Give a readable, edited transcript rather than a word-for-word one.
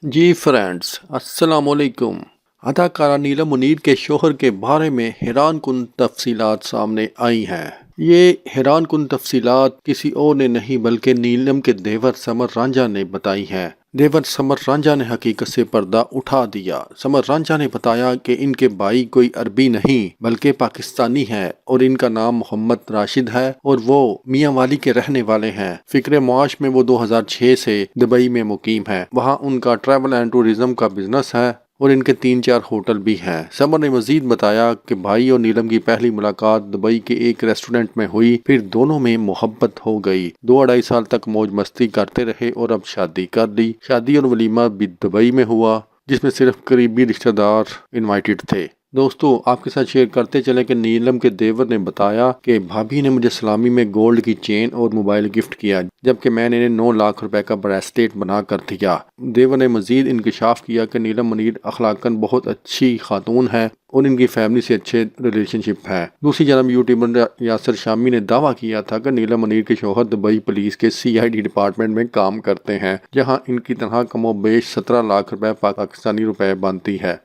جی friends, السلام علیکم۔ اداکارہ نیلم منیر کے شوہر کے بارے میں حیران کن تفصیلات سامنے آئی ہیں۔ یہ حیران کن تفصیلات کسی اور نے نہیں بلکہ نیلم کے دیور سمر رانجھا نے بتائی ہیں۔ دیور سمر رانجھا نے حقیقت سے پردہ اٹھا دیا۔ سمر رانجھا نے بتایا کہ ان کے بھائی کوئی عربی نہیں بلکہ پاکستانی ہے اور ان کا نام محمد راشد ہے اور وہ میاں والی کے رہنے والے ہیں۔ فکر معاش میں وہ 2006 سے دبئی میں مقیم ہے۔ وہاں ان کا ٹریول اینڈ ٹورزم کا بزنس ہے اور ان کے 3-4 ہوٹل بھی ہیں۔ سمر نے مزید بتایا کہ بھائی اور نیلم کی پہلی ملاقات دبئی کے ایک ریسٹورنٹ میں ہوئی، پھر دونوں میں محبت ہو گئی۔ 2-2.5 سال تک موج مستی کرتے رہے اور اب شادی کر لی۔ شادی اور ولیمہ بھی دبئی میں ہوا جس میں صرف قریبی رشتہ دار انوائٹڈ تھے۔ دوستو، آپ کے ساتھ شیئر کرتے چلے کہ نیلم کے دیور نے بتایا کہ بھابھی نے مجھے سلامی میں گولڈ کی چین اور موبائل گفٹ کیا جبکہ میں نے انہیں 9 لاکھ روپے کا بریسلیٹ بنا کر دیا۔ دیور نے مزید انکشاف کیا کہ نیلم منیر اخلاقاً بہت اچھی خاتون ہے اور ان کی فیملی سے اچھے ریلیشن شپ ہے۔ دوسری جانب یوٹیوبر یاسر شامی نے دعویٰ کیا تھا کہ نیلم منیر کے شوہر دبئی پولیس کے CID ڈپارٹمنٹ میں کام کرتے ہیں جہاں ان کی تنخواہ کم و بیش 17 لاکھ روپے پاکستانی روپے بنتی ہے۔